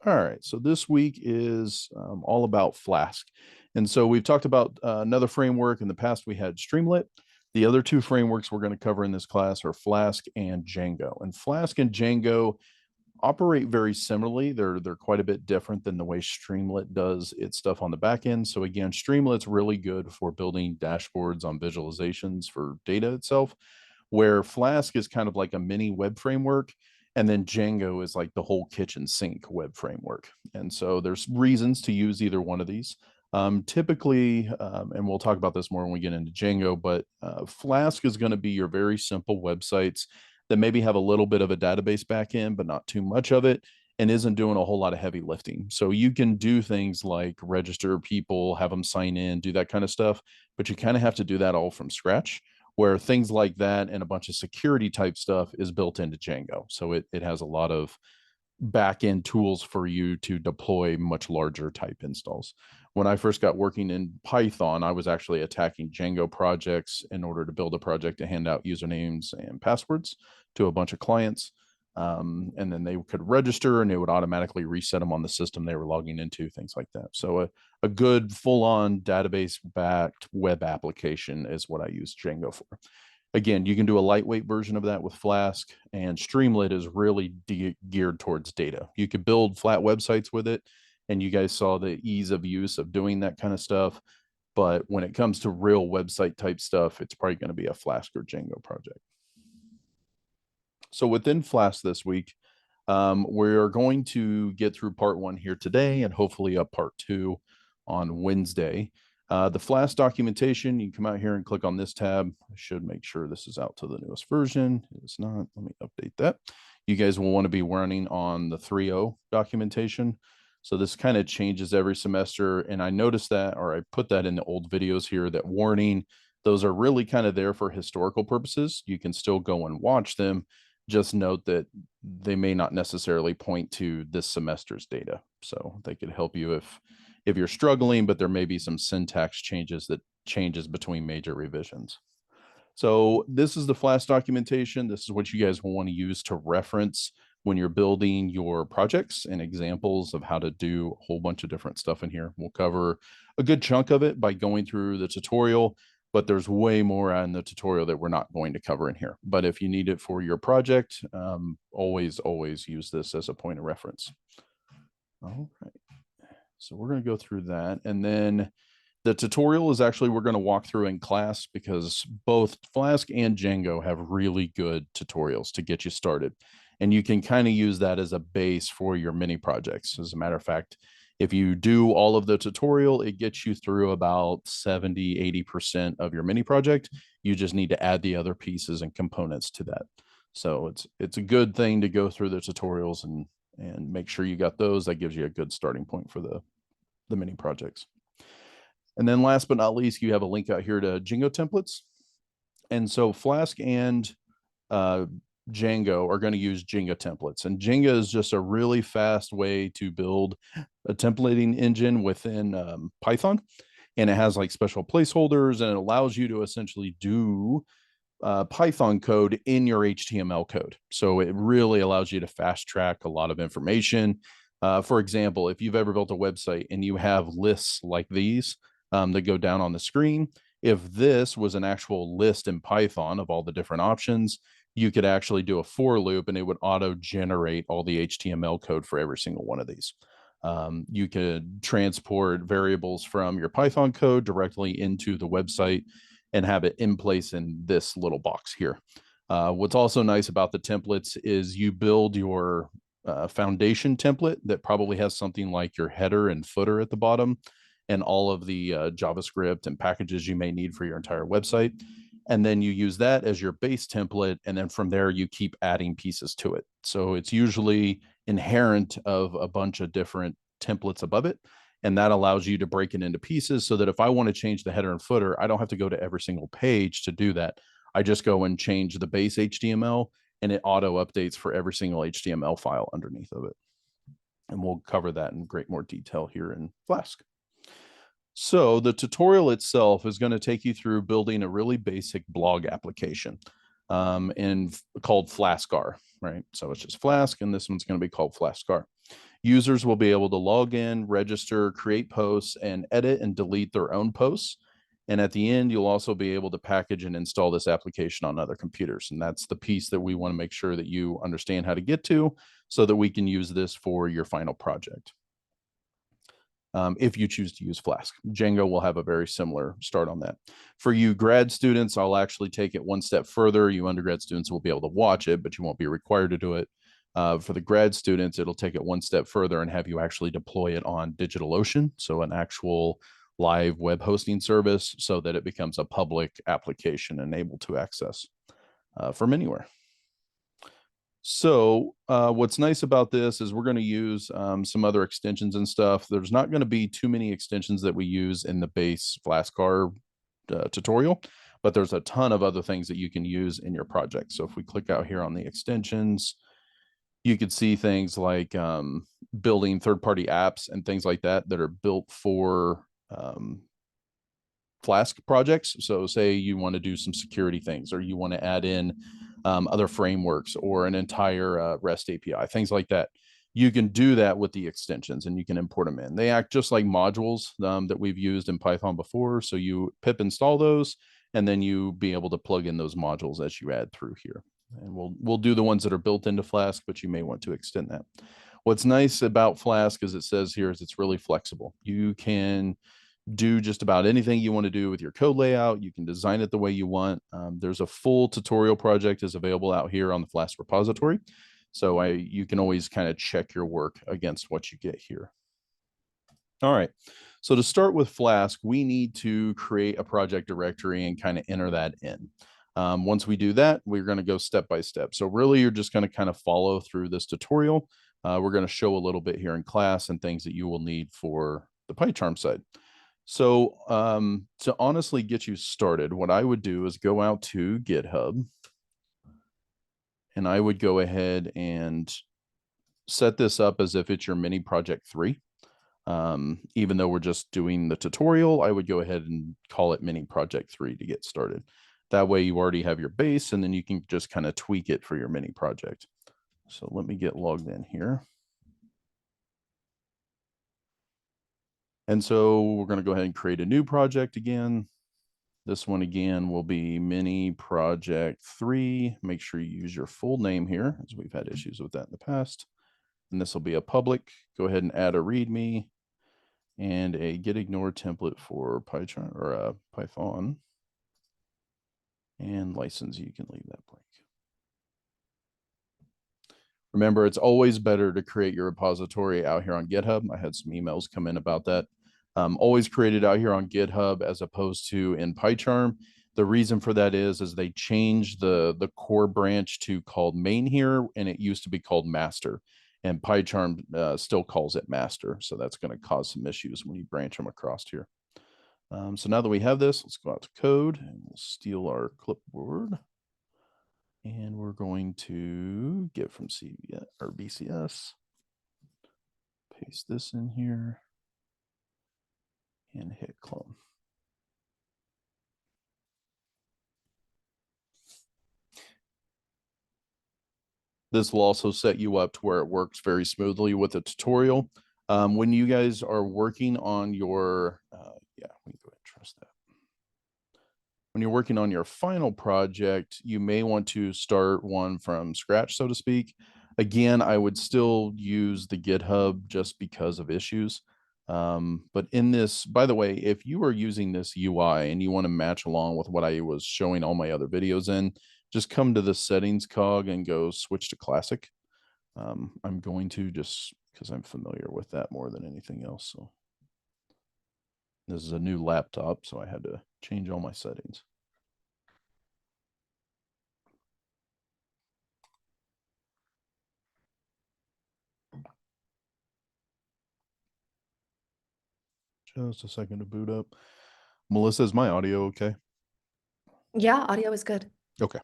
All right, so this week is all about Flask. And so we've talked about another framework. In the past, we had Streamlit. The other two frameworks we're going to cover in this class are Flask and Django. And Flask and Django operate very similarly. They're quite a bit different than the way Streamlit does its stuff on the back end. So again, Streamlit's really good for building dashboards on visualizations for data itself, where Flask is kind of like a mini web framework. And then Django is like the whole kitchen sink web framework. And so there's reasons to use either one of these. Typically, and we'll talk about this more when we get into Django, but Flask is going to be your very simple websites that maybe have a little bit of a database backend, but not too much of it, and isn't doing a whole lot of heavy lifting. So you can do things like register people, have them sign in, do that kind of stuff, but you kind of have to do that all from scratch, where things like that and a bunch of security type stuff is built into Django. So it has a lot of back end tools for you to deploy much larger type installs. When I first got working in Python, I was actually attacking Django projects in order to build a project to hand out usernames and passwords to a bunch of clients. And then they could register and it would automatically reset them on the system they were logging into, things like that. So a good full-on database-backed web application is what I use Django for. Again, you can do a lightweight version of that with Flask, and Streamlit is really geared towards data. You could build flat websites with it, and you guys saw the ease of use of doing that kind of stuff. But when it comes to real website type stuff, it's probably going to be a Flask or Django project. So within Flask this week, we're going to get through part one here today and hopefully up part two on Wednesday. The Flask documentation, you can come out here and click on this tab. I should make sure this is out to the newest version. It's not. Let me update that. You guys will want to be running on the 3.0 documentation. So this kind of changes every semester. And I noticed that, or I put that in the old videos here, that warning, those are really kind of there for historical purposes. You can still go and watch them. Just note that they may not necessarily point to this semester's data. So they could help you if you're struggling, but there may be some syntax changes that changes between major revisions. So this is the Flask documentation. This is what you guys will want to use to reference when you're building your projects and examples of how to do a whole bunch of different stuff in here. We'll cover a good chunk of it by going through the tutorial, but there's way more on the tutorial that we're not going to cover in here. But if you need it for your project, always use this as a point of reference. All right. So we're going to go through that. And then the tutorial is actually we're going to walk through in class, because both Flask and Django have really good tutorials to get you started. And you can kind of use that as a base for your mini projects. As a matter of fact, if you do all of the tutorial, it gets you through about 70, 80% of your mini project. You just need to add the other pieces and components to that. So it's a good thing to go through the tutorials and make sure you got those. That gives you a good starting point for the mini projects. And then last but not least, you have a link out here to Django templates. And so Flask and Django are going to use Django templates. And Django is just a really fast way to build a templating engine within Python. And it has like special placeholders, and it allows you to essentially do Python code in your HTML code. So it really allows you to fast track a lot of information. For example, if you've ever built a website and you have lists like these that go down on the screen, if this was an actual list in Python of all the different options, you could actually do a for loop and it would auto generate all the HTML code for every single one of these. You could transport variables from your Python code directly into the website and have it in place in this little box here. What's also nice about the templates is you build your foundation template that probably has something like your header and footer at the bottom and all of the JavaScript and packages you may need for your entire website. And then you use that as your base template. And then from there, you keep adding pieces to it. So it's usually inherent of a bunch of different templates above it. And that allows you to break it into pieces so that if I want to change the header and footer, I don't have to go to every single page to do that. I just go and change the base HTML and it auto updates for every single HTML file underneath of it. And we'll cover that in great more detail here in Flask. So the tutorial itself is going to take you through building a really basic blog application called Flaskr, right? So it's just Flask, and this one's going to be called Flaskr. Users will be able to log in, register, create posts, and edit and delete their own posts. And at the end, you'll also be able to package and install this application on other computers. And that's the piece that we want to make sure that you understand how to get to so that we can use this for your final project. If you choose to use Flask. Django will have a very similar start on that. For you grad students, I'll actually take it one step further. You undergrad students will be able to watch it, but you won't be required to do it. For the grad students, it'll take it one step further and have you actually deploy it on DigitalOcean, so an actual live web hosting service, so that it becomes a public application and able to access from anywhere. So what's nice about this is we're going to use some other extensions and stuff. There's not going to be too many extensions that we use in the base Flaskar tutorial, but there's a ton of other things that you can use in your project. So if we click out here on the extensions, you could see things like building third-party apps and things like that that are built for Flask projects. So say you want to do some security things, or you want to add in other frameworks or an entire REST API, things like that. You can do that with the extensions and you can import them in. They act just like modules that we've used in Python before. So you pip install those, and then you be able to plug in those modules as you add through here. And we'll do the ones that are built into Flask, but you may want to extend that. What's nice about Flask, as it says here, is it's really flexible. You can do just about anything you want to do with your code layout. You can design it the way you want. There's a full tutorial project is available out here on the Flask repository. So you can always kind of check your work against what you get here. All right. So to start with Flask, we need to create a project directory and kind of enter that in. Once we do that, we're going to go step by step. So really, you're just going to kind of follow through this tutorial. We're going to show a little bit here in class and things that you will need for the PyCharm side. So to honestly get you started, what I would do is go out to GitHub, and I would go ahead and set this up as if it's your mini project 3. Even though we're just doing the tutorial, I would go ahead and call it mini project 3 to get started. That way you already have your base, and then you can just kind of tweak it for your mini project. So let me get logged in here. And so we're going to go ahead and create a new project again. This one again will be mini project 3. Make sure you use your full name here, as we've had issues with that in the past. And this will be a public. Go ahead and add a README and a get ignore template for PyCharm or Python. And license, you can leave that blank. Remember, it's always better to create your repository out here on GitHub. I had some emails come in about that. Always created out here on GitHub as opposed to in PyCharm. The reason for that is they changed the core branch to called main here, and it used to be called master. And PyCharm still calls it master. So that's going to cause some issues when you branch them across here. So now that we have this, let's go out to code and we'll steal our clipboard. And we're going to get from CVS or BCS, paste this in here, and hit clone. This will also set you up to where it works very smoothly with the tutorial. When you guys are working on your, yeah, we can go ahead and trust that. When you're working on your final project, you may want to start one from scratch, so to speak. Again, I would still use the GitHub just because of issues. But in this, by the way, if you are using this UI and you want to match along with what I was showing all my other videos in, just come to the settings cog and go switch to classic. I'm going to just because I'm familiar with that more than anything else. So this is a new laptop, so I had to change all my settings. Just a second to boot up. Melissa, is my audio okay? Yeah, audio is good. Okay.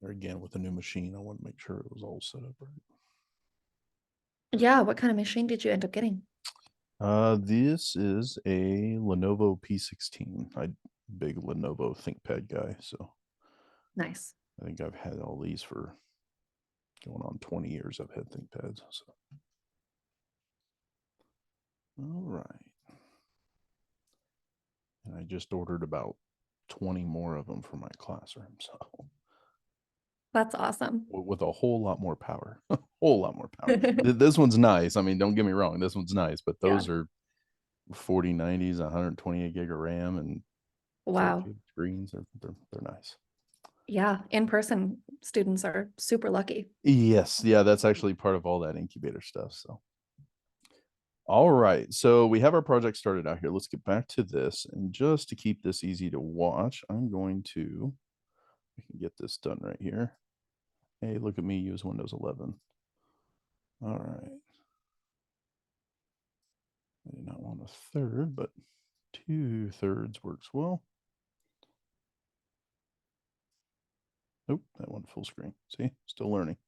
There again, with the new machine, I want to make sure it was all set up right. Yeah, what kind of machine did you end up getting? This is a Lenovo P16. I'm a big Lenovo ThinkPad guy, so Nice. I think I've had all these for Going on 20 years I've had ThinkPads. So. All right. And I just ordered about 20 more of them for my classroom. So That's awesome. with a whole lot more power, a whole lot more power. This one's nice. I mean, don't get me wrong. This one's nice, but Yeah. those are 4090s, 128 gig of RAM and Wow. 4K screens. They're nice. Yeah. In-person students are super lucky. Yes. Yeah. That's actually part of all that incubator stuff. So. All right, so we have our project started out here. Let's get back to this. And just to keep this easy to watch, we can get this done right here. Hey, look at me use Windows 11. All right. I do not want a third, but 2/3 works well. Nope, that went full screen. See, still learning.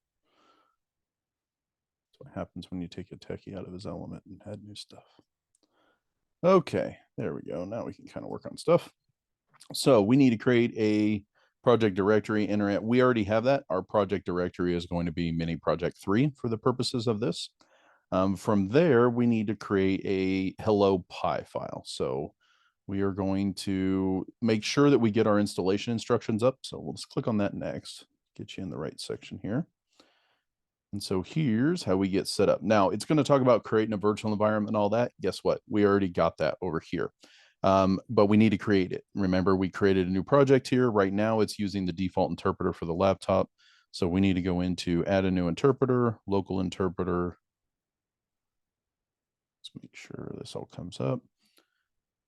That's what happens when you take a techie out of his element and add new stuff. Okay, there we go. Now we can kind of work on stuff. So we need to create a project directory, enter it. We already have that. Our project directory is going to be mini project 3 for the purposes of this. From there, we need to create a hello Pi file. So we are going to make sure that we get our installation instructions up. So we'll just click on that next, get you in the right section here. And so here's how we get set up. Now it's going to talk about creating a virtual environment and all that. Guess what? We already got that over here. But we need to create it. Remember, we created a new project here. Right now it's using the default interpreter for the laptop. So we need to go into add a new interpreter, local interpreter. Let's make sure this all comes up.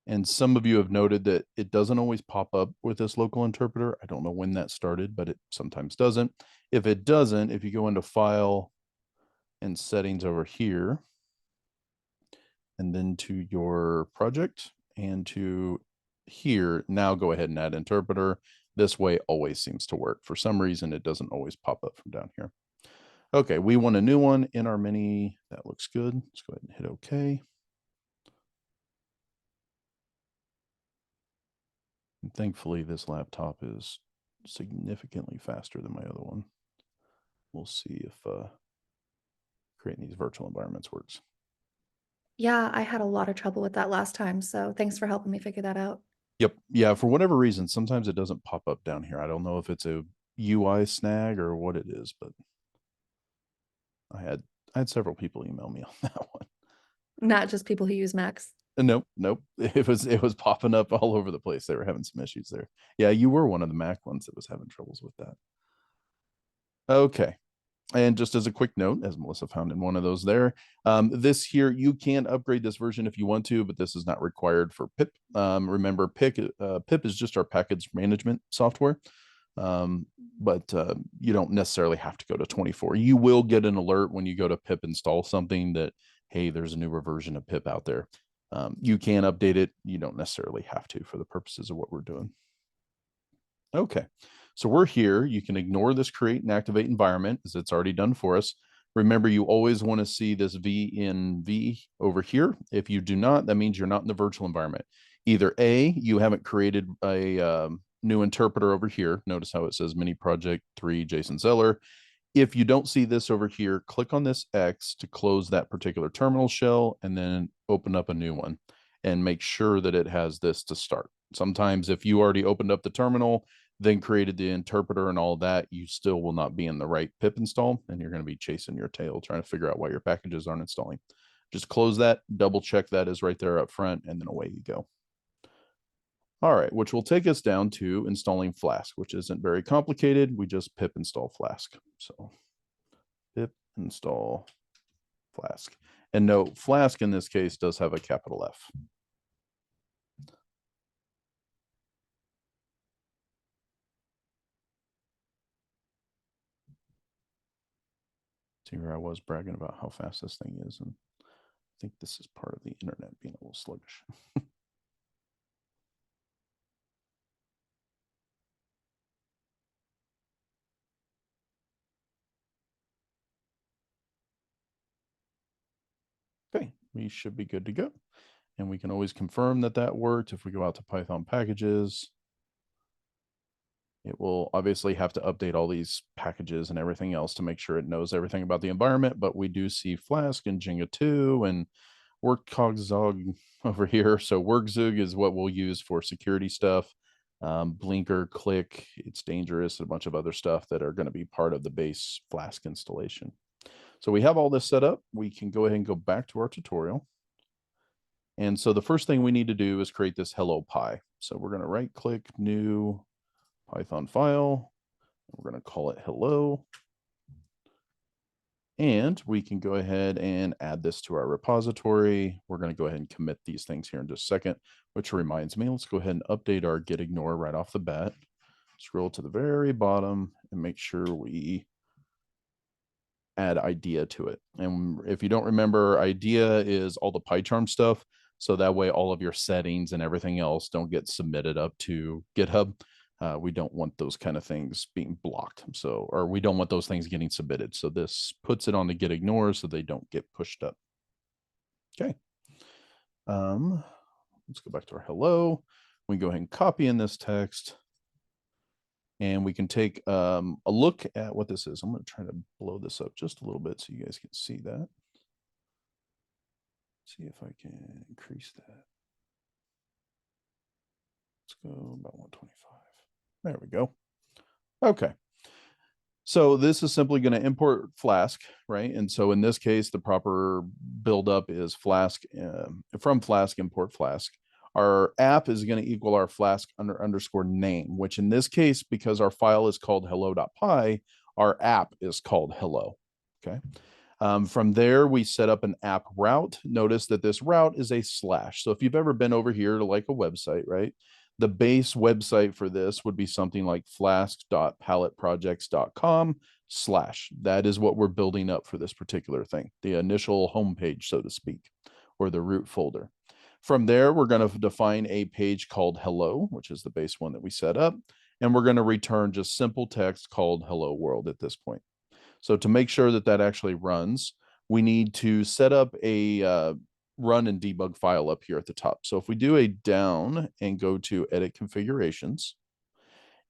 And some of you have noted that it doesn't always pop up with this local interpreter. I don't know when that started, but it sometimes doesn't. If it doesn't, if you go into File and Settings over here, and then to your project and to here, now go ahead and add interpreter. This way always seems to work. For some reason, it doesn't always pop up from down here. Okay, we want a new one in our mini. That looks good. Let's go ahead and hit OK. And thankfully, this laptop is significantly faster than my other one. We'll see if creating these virtual environments works. Yeah, I had a lot of trouble with that last time. So thanks for helping me figure that out. Yep. Yeah. For whatever reason, sometimes it doesn't pop up down here. I don't know if it's a UI snag or what it is, but I had several people email me on that one. Not just people who use Macs. Nope. It was popping up all over the place. They were having some issues there. Yeah, you were one of the Mac ones that was having troubles with that. Okay. And just as a quick note, as Melissa found in one of those there, this here, you can upgrade this version if you want to, but this is not required for pip. Remember, pip is just our package management software, but you don't necessarily have to go to 24. You will get an alert when you go to pip install something that, hey, there's a newer version of pip out there. You can update it. You don't necessarily have to for the purposes of what we're doing. Okay, so we're here. You can ignore this create and activate environment as it's already done for us. Remember, you always want to see this V over here. If you do not, that means you're not in the virtual environment. Either A, you haven't created a new interpreter over here. Notice how it says mini project 3 Jason Zeller. If you don't see this over here, click on this X to close that particular terminal shell and then open up a new one and make sure that it has this to start. Sometimes if you already opened up the terminal, then created the interpreter and all that, you still will not be in the right pip install and you're going to be chasing your tail trying to figure out why your packages aren't installing. Just close that, double check that is right there up front, and then away you go. All right, which will take us down to installing Flask, which isn't very complicated. We just pip install Flask. So pip install Flask. And note, Flask in this case does have a capital F. See, here I was bragging about how fast this thing is, and I think this is part of the internet being a little sluggish. Okay, we should be good to go. And we can always confirm that that worked if we go out to Python packages. It will obviously have to update all these packages and everything else to make sure it knows everything about the environment, but we do see Flask and Jenga 2 and WorkCogZog over here. So WorkZug is what we'll use for security stuff. Blinker, Click, It's Dangerous, a bunch of other stuff that are going to be part of the base Flask installation. So we have all this set up. We can go ahead and go back to our tutorial. And so the first thing we need to do is create this hello py. So we're going to right click, new Python file. We're going to call it hello. And we can go ahead and add this to our repository. We're going to go ahead and commit these things here in just a second, which reminds me, let's go ahead and update our git ignore right off the bat. Scroll to the very bottom and make sure we add idea to it. And if you don't remember, idea is all the PyCharm stuff. So that way all of your settings and everything else don't get submitted up to GitHub. We don't want those kind of things being blocked. So, or we don't want those things getting submitted. So this puts it on the git ignore so they don't get pushed up. Okay. Let's go back to our hello. We can go ahead and copy in this text. And we can take a look at what this is. I'm going to try to blow this up just a little bit so you guys can see that. See if I can increase that. Let's go about 125. There we go. Okay. So this is simply going to import Flask, right? And so in this case, the proper buildup is Flask, from Flask, import Flask. Our app is going to equal our Flask underscore name, which in this case, because our file is called hello.py, our app is called hello. Okay. From there, we set up an app route. Notice that this route is a slash. So if you've ever been over here to like a website, right? The base website for this would be something like flask.paletteprojects.com/. That is what we're building up for this particular thing, the initial homepage, so to speak, or the root folder. From there, we're going to define a page called hello, which is the base one that we set up. And we're going to return just simple text called hello world at this point. So to make sure that that actually runs, we need to set up a run and debug file up here at the top. So if we do a down and go to edit configurations,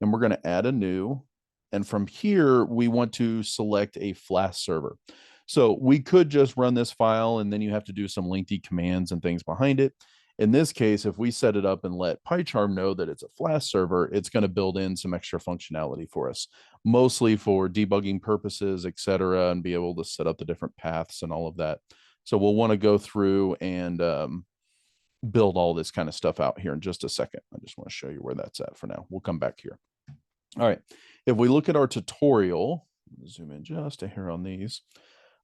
and we're going to add a new, and from here, we want to select a Flask server. So we could just run this file and then you have to do some lengthy commands and things behind it. In this case, if we set it up and let PyCharm know that it's a Flask server, it's going to build in some extra functionality for us, mostly for debugging purposes, etc., and be able to set up the different paths and all of that. So we'll want to go through and build all this kind of stuff out here in just a second. I just want to show you where that's at for now. We'll come back here. All right. If we look at our tutorial, zoom in just a hair on these.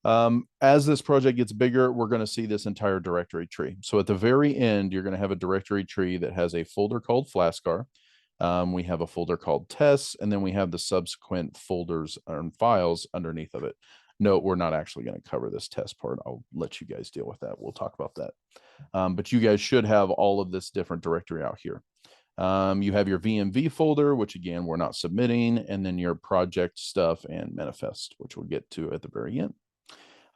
As this project gets bigger, we're going to see this entire directory tree. So at the very end, you're going to have a directory tree that has a folder called Flaskar. We have a folder called tests, and then we have the subsequent folders and files underneath of it. Note, we're not actually going to cover this test part. I'll let you guys deal with that. We'll talk about that. But you guys should have all of this different directory out here. You have your VMV folder, which again, we're not submitting, and then your project stuff and manifest, which we'll get to at the very end.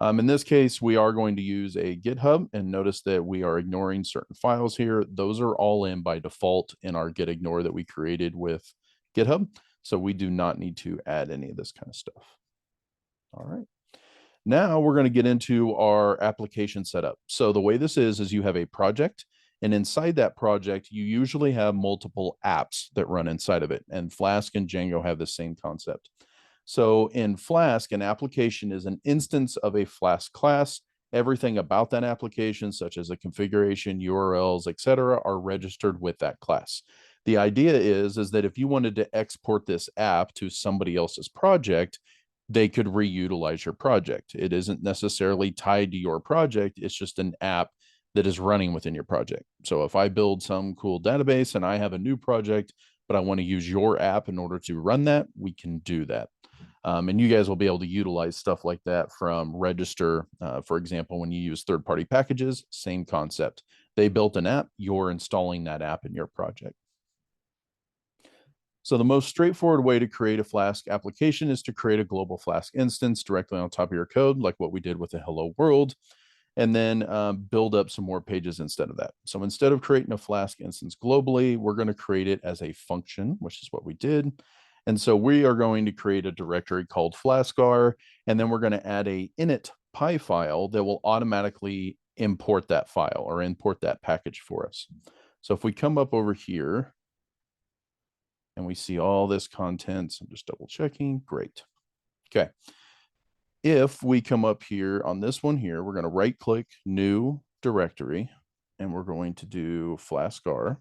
In this case, we are going to use a GitHub, and notice that we are ignoring certain files here. Those are all in by default in our git ignore that we created with GitHub. So we do not need to add any of this kind of stuff. All right. Now we're going to get into our application setup. So the way this is you have a project, and inside that project, you usually have multiple apps that run inside of it. And Flask and Django have the same concept. So in Flask, an application is an instance of a Flask class. Everything about that application, such as a configuration, URLs, etc., are registered with that class. The idea is that if you wanted to export this app to somebody else's project, they could reutilize your project. It isn't necessarily tied to your project. It's just an app that is running within your project. So if I build some cool database and I have a new project, but I want to use your app in order to run that, we can do that. And you guys will be able to utilize stuff like that from register. For example, when you use third-party packages, same concept. They built an app, you're installing that app in your project. So the most straightforward way to create a Flask application is to create a global Flask instance directly on top of your code, like what we did with the Hello World, and then build up some more pages instead of that. So instead of creating a Flask instance globally, we're going to create it as a function, which is what we did. And so we are going to create a directory called Flaskar, and then we're going to add a init py file that will automatically import that file or import that package for us. So if we come up over here and we see all this content, so I'm just double checking. Great. Okay. If we come up here on this one here, we're going to right click new directory and we're going to do Flaskar.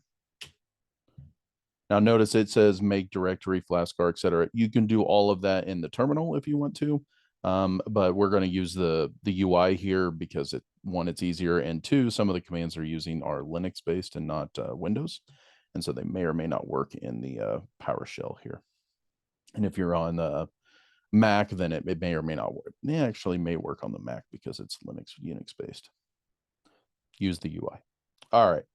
Now notice it says make directory, Flaskar, etc. You can do all of that in the terminal if you want to, but we're going to use the UI here because one, it's easier, and two, some of the commands are using are Linux based and not Windows, and so they may or may not work in the PowerShell here. And if you're on Mac, then it may or may not work. It actually may work on the Mac because it's Unix based. Use the UI. All right.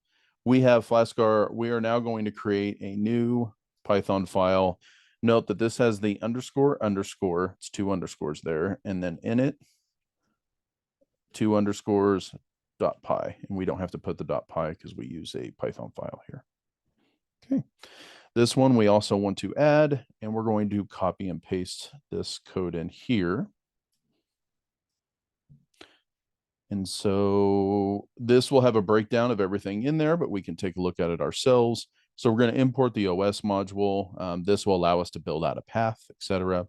We have Flaskar. We are now going to create a new Python file. Note that this has the underscore underscore. It's two underscores there. And then in it, two underscores .py. And we don't have to put the .py because we use a Python file here. Okay. This one we also want to add, and we're going to copy and paste this code in here. And so this will have a breakdown of everything in there, but we can take a look at it ourselves. So we're going to import the OS module. This will allow us to build out a path, etc.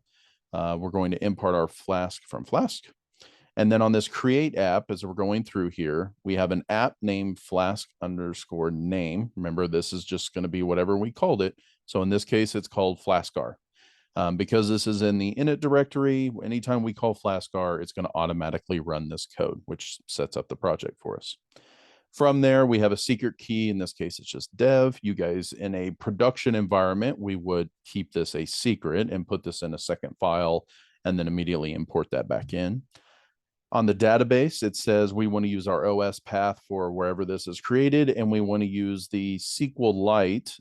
We're going to import our Flask from Flask. And then on this create app, as we're going through here, we have an app named Flask underscore name. Remember, this is just going to be whatever we called it. So in this case, it's called Flaskar. Because this is in the init directory, anytime we call Flaskar, it's going to automatically run this code, which sets up the project for us. From there, we have a secret key. In this case, it's just dev. You guys, in a production environment, we would keep this a secret and put this in a second file and then immediately import that back in. On the database, it says we want to use our OS path for wherever this is created, and we want to use the SQLite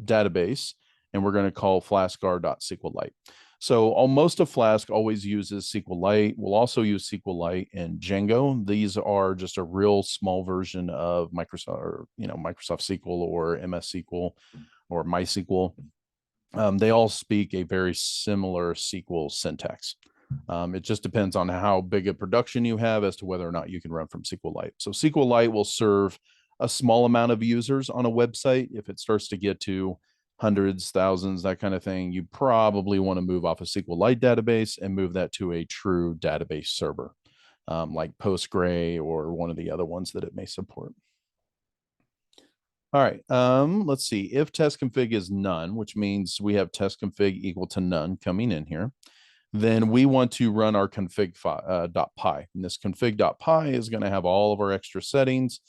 database, and we're going to call flaskar.sqlite. So most of Flask always uses SQLite. We'll also use SQLite and Django. These are just a real small version of Microsoft SQL or MS SQL or MySQL. They all speak a very similar SQL syntax. It just depends on how big a production you have as to whether or not you can run from SQLite. So SQLite will serve a small amount of users on a website. If it starts to get to hundreds, thousands, that kind of thing, you probably want to move off a SQLite database and move that to a true database server, like Postgre or one of the other ones that it may support. All right, let's see. If test config is none, which means we have test config equal to none coming in here, then we want to run our config.py. And this config.py is going to have all of our extra settings.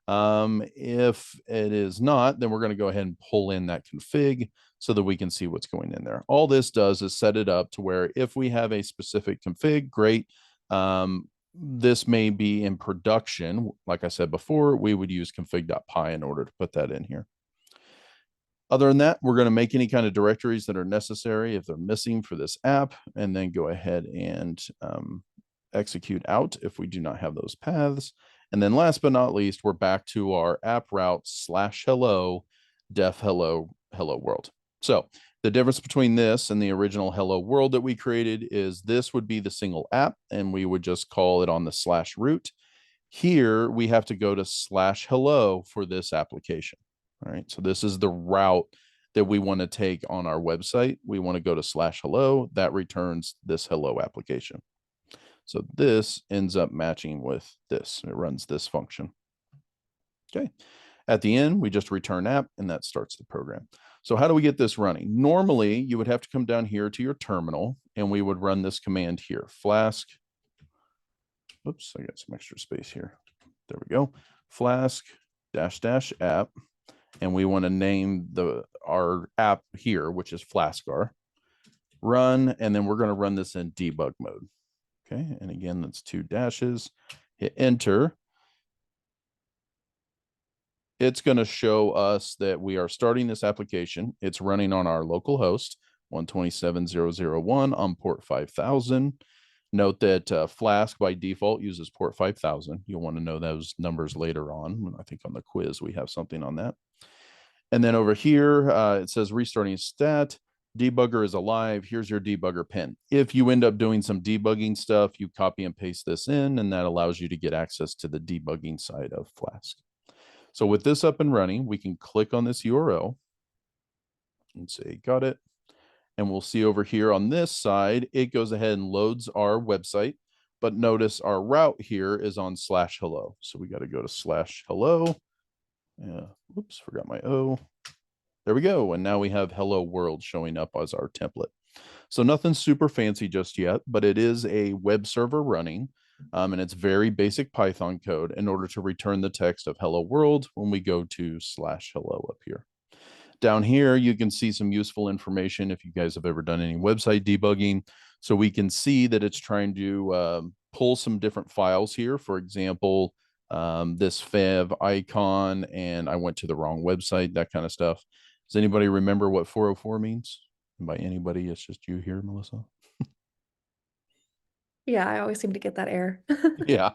If it is not, then we're going to go ahead and pull in that config so that we can see what's going in there. All this does is set it up to where if we have a specific config, great. This may be in production. Like I said before, we would use config.py in order to put that in here. Other than that, we're going to make any kind of directories that are necessary if they're missing for this app, and then go ahead and execute out if we do not have those paths. And then last but not least, we're back to our app route /hello def hello world. So the difference between this and the original hello world that we created is this would be the single app, and we would just call it on the /root. Here, we have to go to /hello for this application. All right, so this is the route that we want to take on our website. We want to go to /hello. That returns this hello application. So this ends up matching with this. It runs this function. Okay. At the end, we just return app, and that starts the program. So how do we get this running? Normally, you would have to come down here to your terminal, and we would run this command here, Flask. Oops, I got some extra space here. There we go. Flask --app. And we want to name our app here, which is Flaskar. Run, and then we're going to run this in debug mode. Okay, and again, that's 2 dashes. Hit enter. It's going to show us that we are starting this application. It's running on our local host, 127.0.0.1 on port 5000. Note that Flask by default uses port 5000. You'll want to know those numbers later on. I think on the quiz we have something on that. And then over here, it says restarting stat. Debugger is alive. Here's your debugger pin. If you end up doing some debugging stuff, you copy and paste this in, and that allows you to get access to the debugging side of Flask. So with this up and running, we can click on this URL and say, got it. And we'll see over here on this side, it goes ahead and loads our website. But notice our route here is on /hello. So we got to go to /hello. Yeah, whoops, forgot my O. There we go. And now we have hello world showing up as our template. So nothing super fancy just yet, but it is a web server running. And it's very basic Python code in order to return the text of hello world when we go to /hello up here. Down here, you can see some useful information if you guys have ever done any website debugging. So we can see that it's trying to pull some different files here. For example, this fev icon, and I went to the wrong website, that kind of stuff. Does anybody remember what 404 means? And by anybody, it's just you here, Melissa. Yeah, I always seem to get that error. Yeah.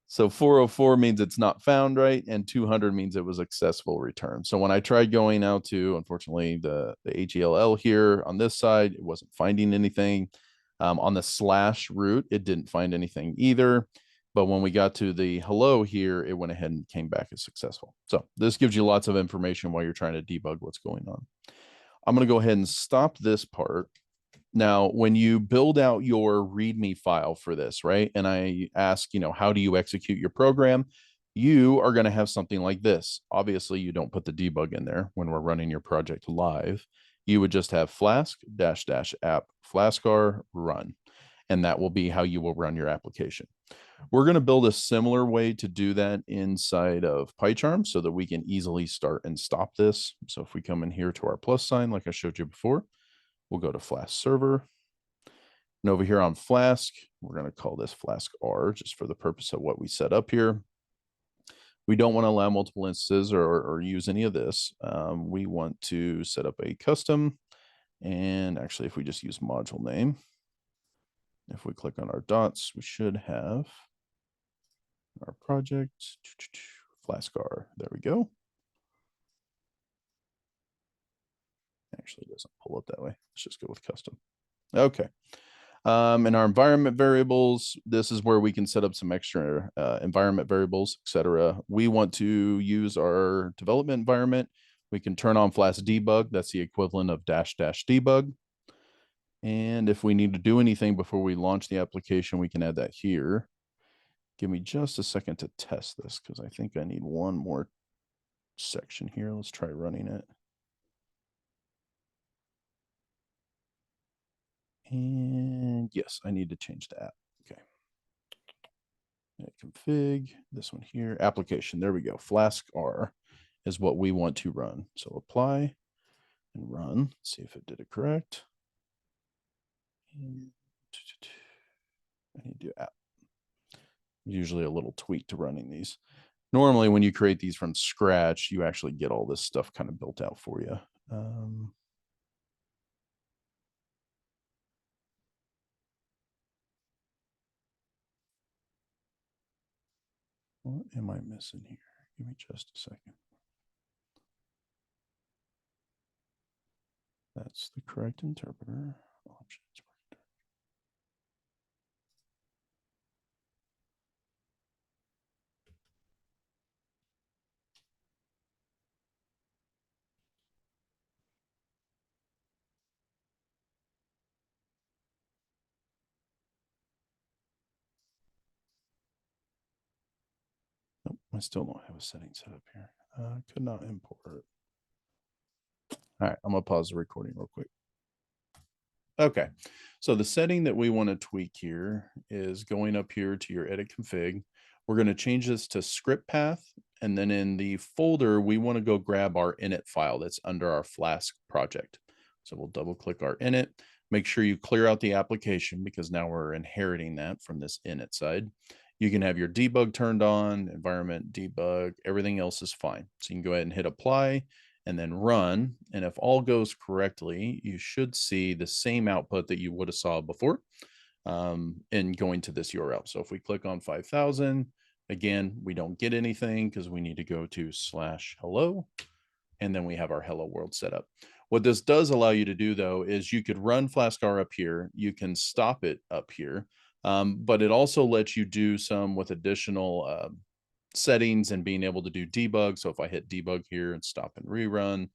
So 404 means it's not found, right? And 200 means it was successful return. So when I tried going out to, unfortunately, the HELL here on this side, it wasn't finding anything. On the / root, it didn't find anything either. But when we got to the hello here, it went ahead and came back as successful. So this gives you lots of information while you're trying to debug what's going on. I'm going to go ahead and stop this part. Now, when you build out your README file for this, right? And I ask, how do you execute your program? You are going to have something like this. Obviously, you don't put the debug in there when we're running your project live. You would just have flask --app flaskr run, and that will be how you will run your application. We're going to build a similar way to do that inside of PyCharm so that we can easily start and stop this. So if we come in here to our plus sign, like I showed you before, we'll go to Flask server. And over here on Flask, we're going to call this Flask R just for the purpose of what we set up here. We don't want to allow multiple instances or use any of this. We want to set up a custom. And actually, if we just use module name, if we click on our dots, we should have our project, Flask R. There we go. Actually, it doesn't pull up that way. Let's just go with custom. Okay. In our environment variables, this is where we can set up some extra environment variables, etc. We want to use our development environment. We can turn on Flask debug. That's the equivalent of --debug. And if we need to do anything before we launch the application, we can add that here. Give me just a second to test this because I think I need one more section here. Let's try running it. And yes, I need to change the app. Okay. Config, this one here, application. There we go. Flask R is what we want to run. So apply and run. Let's see if it did it correct. And I need to do app. Usually a little tweak to running these. Normally, when you create these from scratch, you actually get all this stuff kind of built out for you. What am I missing here? Give me just a second. That's the correct interpreter. Options. Nope, I still don't have a setting set up here. Could not import. All right, I'm gonna pause the recording real quick. Okay, so the setting that we want to tweak here is going up here to your edit config. We're going to change this to script path, and then in the folder, we want to go grab our init file that's under our Flask project. So we'll double click our init. Make sure you clear out the application because now we're inheriting that from this init side. You can have your debug turned on, environment debug, everything else is fine. So you can go ahead and hit apply and then run. And if all goes correctly, you should see the same output that you would have saw before in going to this URL. So if we click on 5000, again, we don't get anything because we need to go to /hello. And then we have our hello world set up. What this does allow you to do, though, is you could run FlashR up here. You can stop it up here, but it also lets you do some with additional settings and being able to do debug. So if I hit debug here and stop and rerun,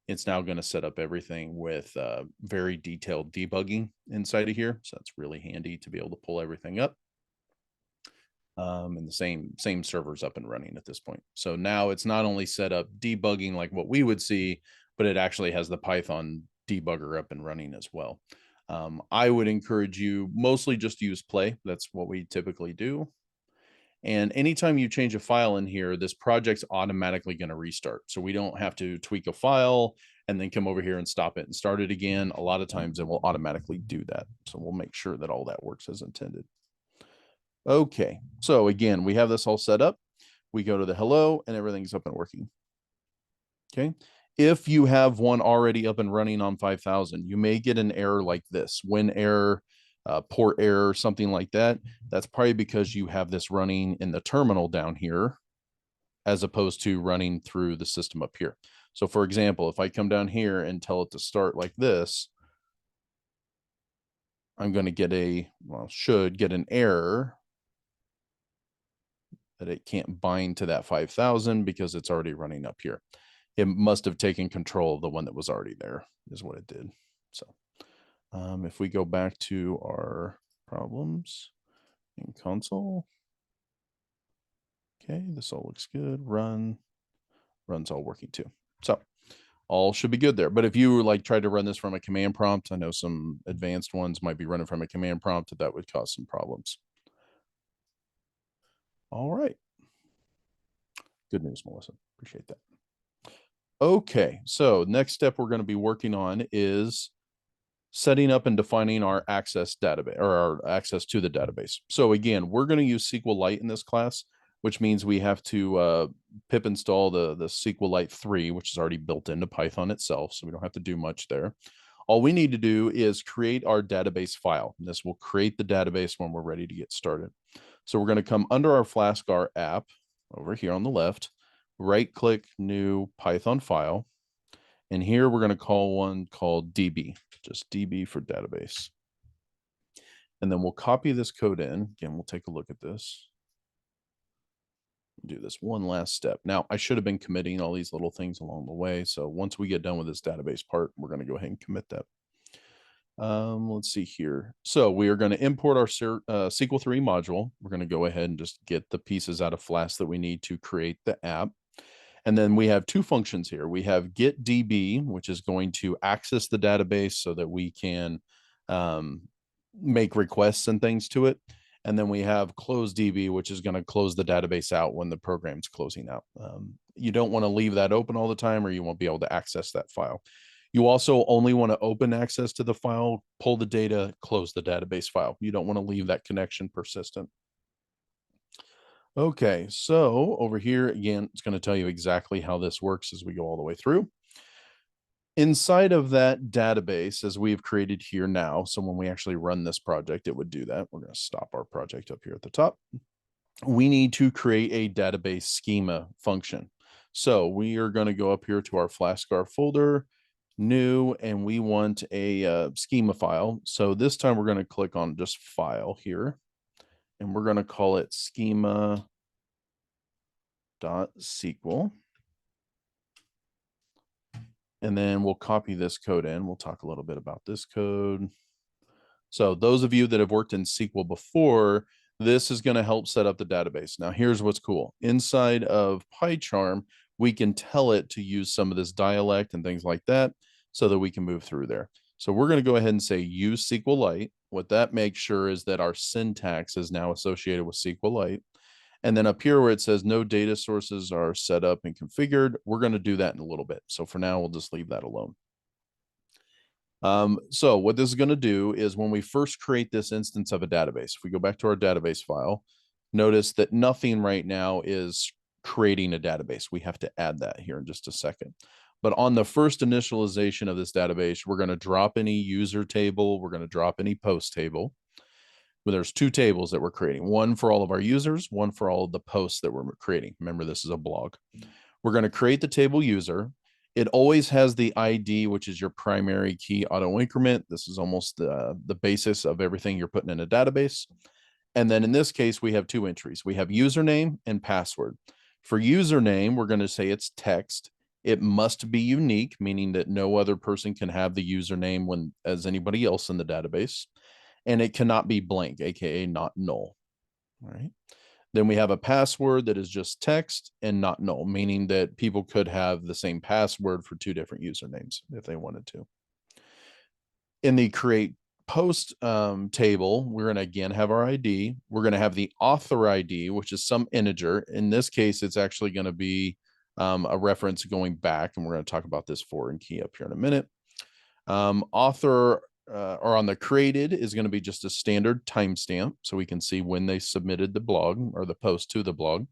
it's now going to set up everything with very detailed debugging inside of here. So that's really handy to be able to pull everything up. And the same server's up and running at this point. So now it's not only set up debugging like what we would see, but it actually has the Python debugger up and running as well. I would encourage you mostly just use play. That's what we typically do. And anytime you change a file in here, this project's automatically going to restart. So we don't have to tweak a file and then come over here and stop it and start it again. A lot of times it will automatically do that. So we'll make sure that all that works as intended. Okay, so again, we have this all set up. We go to the hello and everything's up and working. Okay, if you have one already up and running on 5000, you may get an error like this, win error, port error, something like that. That's probably because you have this running in the terminal down here as opposed to running through the system up here. So for example, if I come down here and tell it to start like this, I'm going to get should get an error that it can't bind to that 5000 because it's already running up here. It must have taken control of the one that was already there is what it did. So if we go back to our problems in console, okay, this all looks good. Runs all working too. So all should be good there. But if you like tried to run this from a command prompt, I know some advanced ones might be running from a command prompt, that would cause some problems. All right. Good news, Melissa. Appreciate that. Okay, so next step we're going to be working on is setting up and defining our access database or our access to the database. So again, we're going to use SQLite in this class, which means we have to pip install the SQLite 3, which is already built into Python itself. So we don't have to do much there. All we need to do is create our database file. And this will create the database when we're ready to get started. So we're going to come under our FlashR app over here on the left, right click new Python file. And here we're going to call one called DB, just DB for database. And then we'll copy this code in. Again, we'll take a look at this. Do this one last step. Now, I should have been committing all these little things along the way. So once we get done with this database part, we're going to go ahead and commit that. Let's see here. So we are going to import our SQL 3 module. We're going to go ahead and just get the pieces out of Flask that we need to create the app. And then we have two functions here. We have get DB, which is going to access the database so that we can make requests and things to it. And then we have close DB, which is going to close the database out when the program's closing out. You don't want to leave that open all the time or you won't be able to access that file. You also only want to open access to the file, pull the data, close the database file. You don't want to leave that connection persistent. Okay, so over here, again, it's going to tell you exactly how this works as we go all the way through. Inside of that database, as we've created here now, so when we actually run this project, it would do that. We're going to stop our project up here at the top. We need to create a database schema function. So we are going to go up here to our FlashR folder, new, and we want a schema file. So this time we're going to click on just file here. And we're going to call it schema.sql. And then we'll copy this code in. We'll talk a little bit about this code. So those of you that have worked in SQL before, this is going to help set up the database. Now, here's what's cool. Inside of PyCharm, we can tell it to use some of this dialect and things like that so that we can move through there. So we're going to go ahead and say use SQLite. What that makes sure is that our syntax is now associated with SQLite. And then up here where it says no data sources are set up and configured, we're going to do that in a little bit. So for now, we'll just leave that alone. So what this is going to do is when we first create this instance of a database, if we go back to our database file, notice that nothing right now is creating a database. We have to add that here in just a second. But on the first initialization of this database, we're going to drop any user table. We're going to drop any post table. Well, there's two tables that we're creating, one for all of our users, one for all of the posts that we're creating. Remember, this is a blog. We're going to create the table user. It always has the ID, which is your primary key auto increment. This is almost the basis of everything you're putting in a database. And then in this case, we have two entries. We have username and password. For username, we're going to say it's text. It must be unique, meaning that no other person can have the username when as anybody else in the database. And it cannot be blank, aka not null. All right. Then we have a password that is just text and not null, meaning that people could have the same password for two different usernames if they wanted to. In the create post table, we're going to again have our ID. We're going to have the author ID, which is some integer. In this case, it's actually going to be a reference going back, and we're going to talk about this foreign key up here in a minute. Author or on the created is going to be just a standard timestamp, so we can see when they submitted the blog or the post to the blog,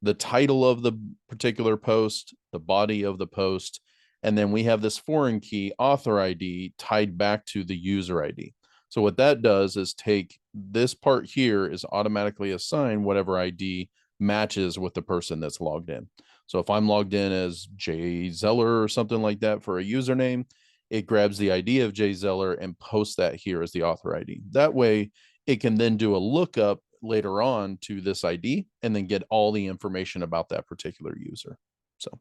the title of the particular post, the body of the post, and then we have this foreign key author ID tied back to the user ID. So what that does is take this part here is automatically assign whatever ID matches with the person that's logged in. So if I'm logged in as Jay Zeller or something like that for a username, it grabs the ID of Jay Zeller and posts that here as the author ID. That way it can then do a lookup later on to this ID and then get all the information about that particular user. So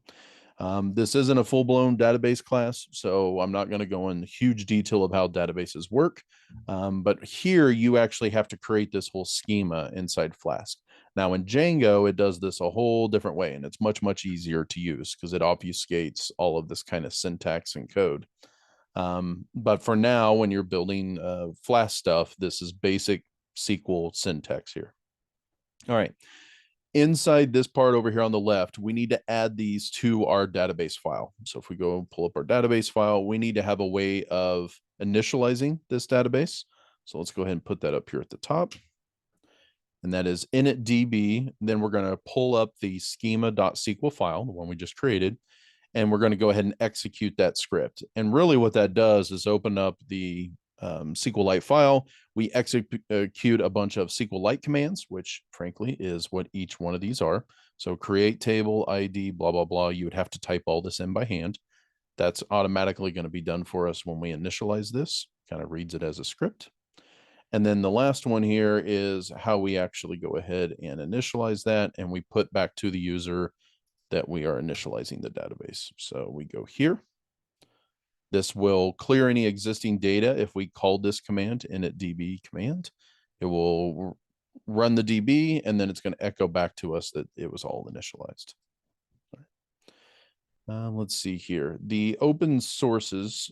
this isn't a full-blown database class, so I'm not going to go in huge detail of how databases work. But here you actually have to create this whole schema inside Flask. Now in Django, it does this a whole different way, and it's much, much easier to use because it obfuscates all of this kind of syntax and code. But for now, when you're building Flask stuff, this is basic SQL syntax here. All right. Inside this part over here on the left, we need to add these to our database file. So if we go pull up our database file, we need to have a way of initializing this database. So let's go ahead and put that up here at the top. And that is initdb. Then we're going to pull up the schema.sql file, the one we just created, and we're going to go ahead and execute that script. And really what that does is open up the SQLite file. We execute a bunch of SQLite commands, which frankly is what each one of these are. So create table, ID, blah, blah, blah. You would have to type all this in by hand. That's automatically going to be done for us when we initialize this. Kind of reads it as a script. And then the last one here is how we actually go ahead and initialize that. And we put back to the user that we are initializing the database. So we go here. This will clear any existing data if we called this command, initdb command. It will run the DB, and then it's going to echo back to us that it was all initialized. Let's see here. The open sources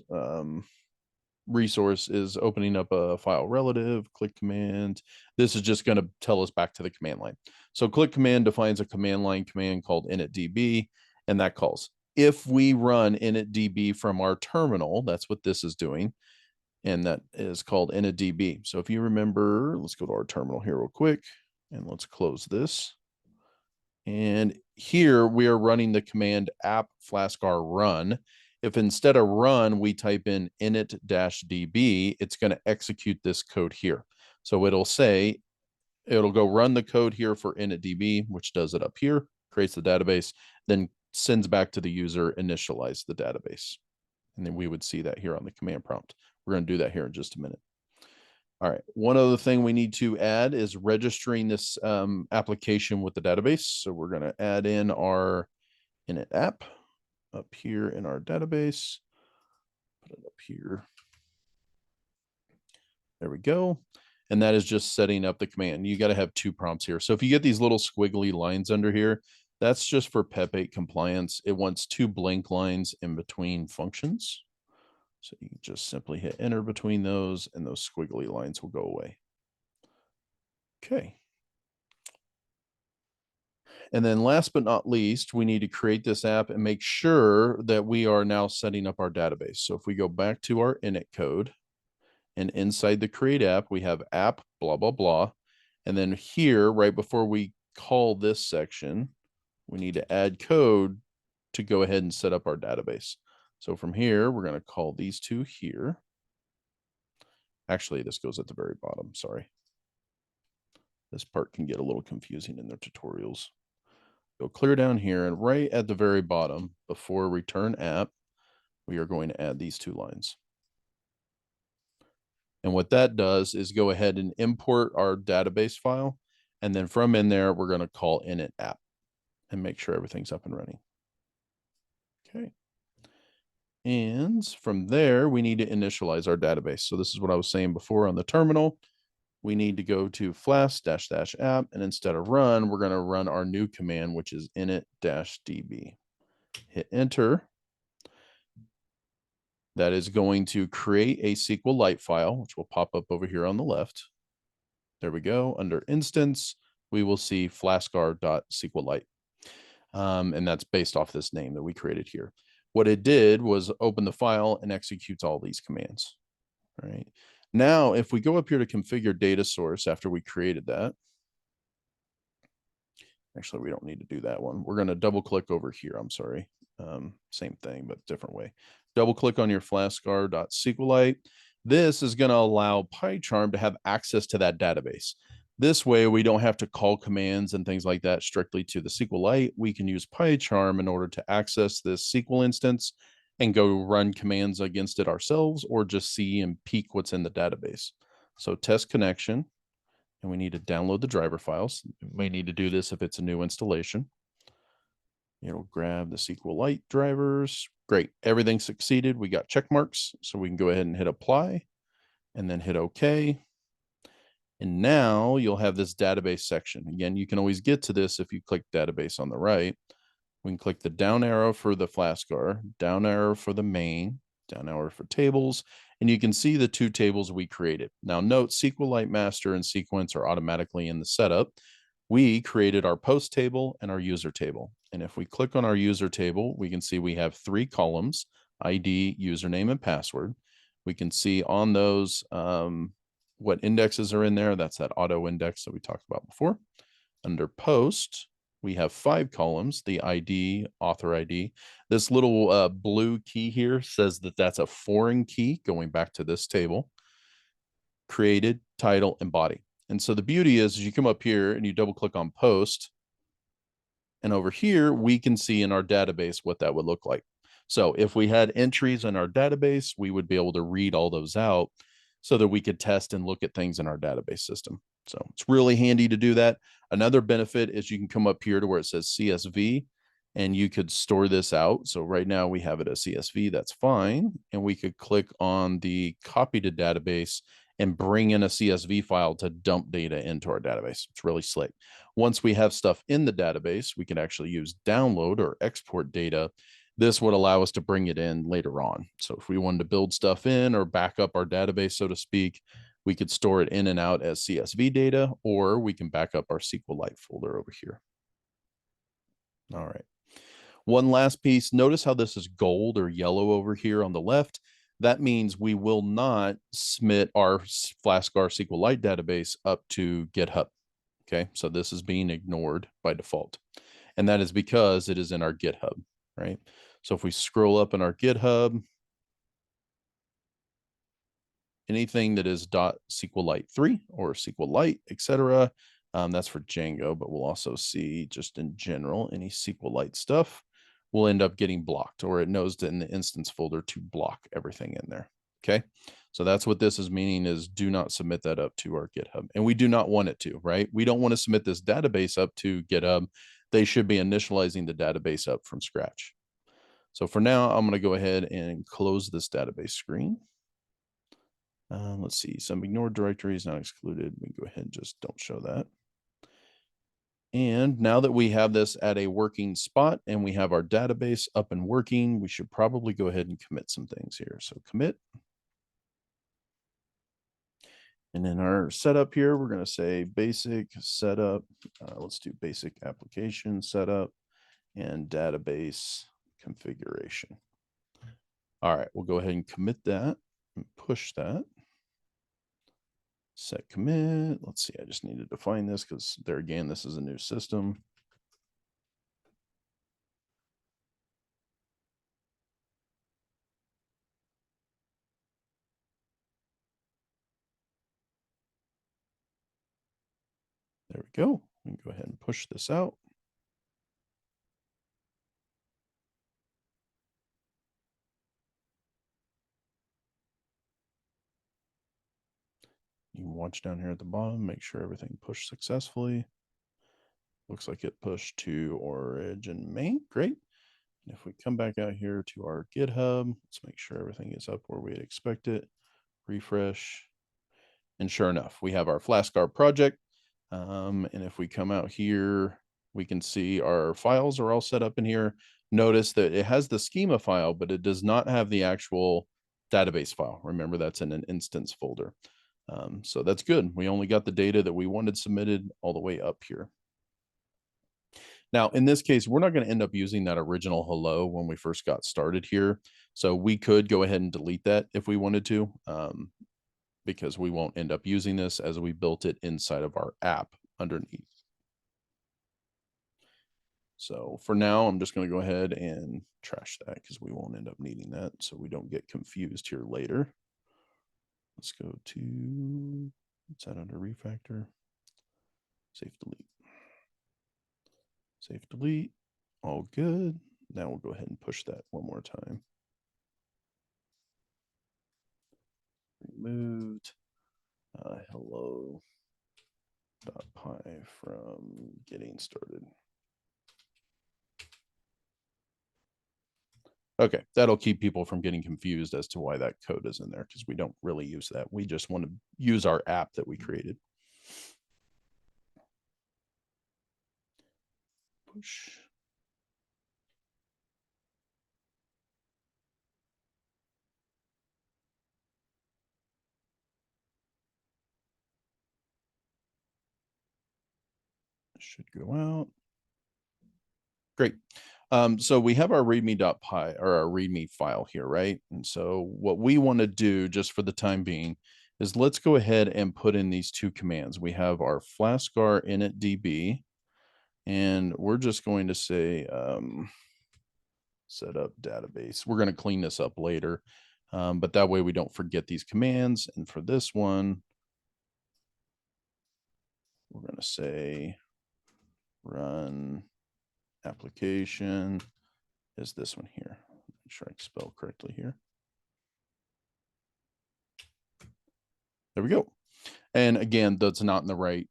resource is opening up a file relative, click command. This is just going to tell us back to the command line. So click command defines a command line command called initdb, and that calls. If we run initdb from our terminal, that's what this is doing, and that is called initdb. So if you remember, let's go to our terminal here real quick, and let's close this. And here we are running the command app flaskr run. If instead of run, we type in init-db, it's going to execute this code here. So it'll say, it'll go run the code here for initdb, which does it up here, creates the database, then sends back to the user, initialize the database. And then we would see that here on the command prompt. We're going to do that here in just a minute. All right. One other thing we need to add is registering this application with the database. So we're going to add in our init app up here in our database. Put it up here. There we go. And that is just setting up the command. You got to have two prompts here. So if you get these little squiggly lines under here, that's just for PEP 8 compliance. It wants two blank lines in between functions. So you can just simply hit enter between those, and those squiggly lines will go away. Okay. And then last but not least, we need to create this app and make sure that we are now setting up our database. So if we go back to our init code, and inside the create app, we have app, blah, blah, blah. And then here, right before we call this section, we need to add code to go ahead and set up our database. So from here, we're going to call these two here. Actually, this goes at the very bottom. Sorry. This part can get a little confusing in their tutorials. Go clear down here, and right at the very bottom, before return app, we are going to add these 2 lines. And what that does is go ahead and import our database file. And then from in there, we're going to call init app and make sure everything's up and running. Okay. And from there, we need to initialize our database. So this is what I was saying before on the terminal. We need to go to Flask -- app. And instead of run, we're going to run our new command, which is init -db. Hit enter. That is going to create a SQLite file, which will pop up over here on the left. There we go. Under instance, we will see flaskr.sqlite. And that's based off this name that we created here. What it did was open the file and executes all these commands. All right. Now, if we go up here to configure data source after we created that, actually, we don't need to do that one. We're going to double click over here. I'm sorry. Same thing, but different way. Double click on your flaskr.sqlite. This is going to allow PyCharm to have access to that database. This way, we don't have to call commands and things like that strictly to the SQLite. We can use PyCharm in order to access this SQL instance and go run commands against it ourselves, or just see and peek what's in the database. So test connection. And we need to download the driver files. We may need to do this if it's a new installation. It'll grab the SQLite drivers. Great. Everything succeeded. We got check marks. So we can go ahead and hit apply and then hit OK. And now you'll have this database section. Again, you can always get to this if you click database on the right. We can click the down arrow for the Flaskr, down arrow for the main, down arrow for tables, and you can see the 2 tables we created. Now note SQLite master and sequence are automatically in the setup. We created our post table and our user table. And if we click on our user table, we can see we have 3 columns: ID, username, and password. We can see on those what indexes are in there. That's that auto index that we talked about before. Under post, we have 5 columns: the ID, author ID. This little blue key here says that that's a foreign key going back to this table. Created, title, and body. And so the beauty is you come up here and you double click on post, and over here we can see in our database what that would look like. So if we had entries in our database, we would be able to read all those out so that we could test and look at things in our database system. So it's really handy to do that. Another benefit is you can come up here to where it says CSV, and you could store this out. So right now we have it as CSV. That's fine. And we could click on the copy to database and bring in a CSV file to dump data into our database. It's really slick. Once we have stuff in the database, we can actually use download or export data. This would allow us to bring it in later on. So if we wanted to build stuff in or back up our database, so to speak, we could store it in and out as CSV data, or we can back up our SQLite folder over here. All right. One last piece. Notice how this is gold or yellow over here on the left. That means we will not submit our Flaskr SQLite database up to GitHub. Okay, so this is being ignored by default. And that is because it is in our GitHub, right? So if we scroll up in our GitHub, anything that is .SQLite 3 or SQLite, etc., that's for Django, but we'll also see just in general, any SQLite stuff will end up getting blocked, or it knows in the instance folder to block everything in there. Okay, so that's what this is meaning, is do not submit that up to our GitHub. And we do not want it to, right? We don't want to submit this database up to GitHub. They should be initializing the database up from scratch. So for now, I'm going to go ahead and close this database screen. Let's see, some ignored directories not excluded. We can go ahead and just don't show that. And now that we have this at a working spot and we have our database up and working, we should probably go ahead and commit some things here. So commit. And in our setup here, we're going to say basic setup. Let's do basic application setup and database configuration. All right, we'll go ahead and commit that and push that. Set commit. Let's see, I just need to define this because there again, this is a new system. There we go. We can go ahead and push this out. You can watch down here at the bottom, make sure everything pushed successfully. Looks like it pushed to origin main. Great. And if we come back out here to our GitHub, let's make sure everything is up where we'd expect it. Refresh. And sure enough, we have our Flask project. And if we come out here, we can see our files are all set up in here. Notice that it has the schema file, but it does not have the actual database file. Remember, that's in an instance folder. So that's good. We only got the data that we wanted submitted all the way up here. Now, in this case, we're not going to end up using that original hello when we first got started here. So we could go ahead and delete that if we wanted to, because we won't end up using this as we built it inside of our app underneath. So for now, I'm just going to go ahead and trash that because we won't end up needing that. So we don't get confused here later. Let's go to, what's that under refactor? Safe delete. Safe delete. All good. Now we'll go ahead and push that one more time. Removed hello.py from getting started. Okay, that'll keep people from getting confused as to why that code is in there, because we don't really use that. We just want to use our app that we created. Push. Should go out. Great. So we have our readme.py or our readme file here, right? And so what we want to do just for the time being is let's go ahead and put in these two commands. We have our flaskr initdb, and we're just going to say set up database. We're going to clean this up later, but that way we don't forget these commands. And for this one, we're going to say run application is this one here. Make sure I spell correctly here. There we go. And again, that's not in the right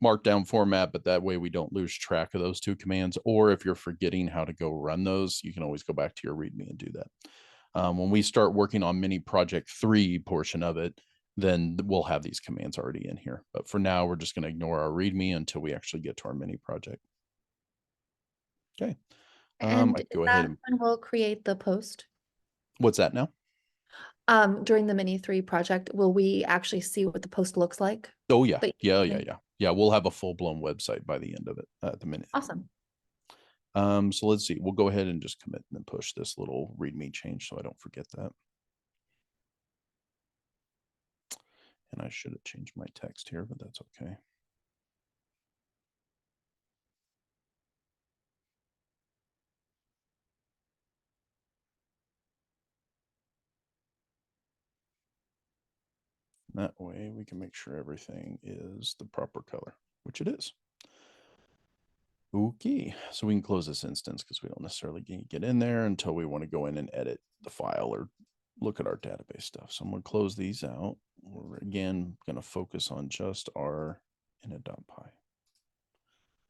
markdown format, but that way we don't lose track of those two commands. Or if you're forgetting how to go run those, you can always go back to your README and do that. When we start working on mini project 3 portion of it, then we'll have these commands already in here. But for now, we're just going to ignore our README until we actually get to our mini project. Okay. And I go ahead and when we'll create the post? what's that now? During the mini 3 project, will we actually see what the post looks like? Oh yeah. Yeah. We'll have a full-blown website by the end of it at the minute. Awesome. So let's see. We'll go ahead and just commit and then push this little README change so I don't forget that. And I should have changed my text here, but that's okay. That way we can make sure everything is the proper color, which it is. Okay, so we can close this instance because we don't necessarily get in there until we want to go in and edit the file or look at our database stuff. So I'm going to close these out. We're again going to focus on just our init.py.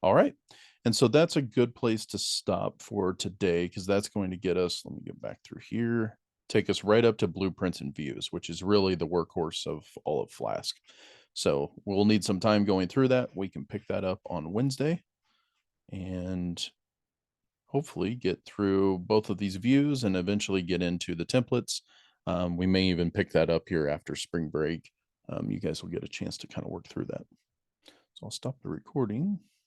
All right. And so that's a good place to stop for today because that's going to get us, let me get back through here, take us right up to blueprints and views, which is really the workhorse of all of Flask. So we'll need some time going through that. We can pick that up on Wednesday and hopefully get through both of these views and eventually get into the templates. We may even pick that up here after spring break. You guys will get a chance to kind of work through that. So I'll stop the recording.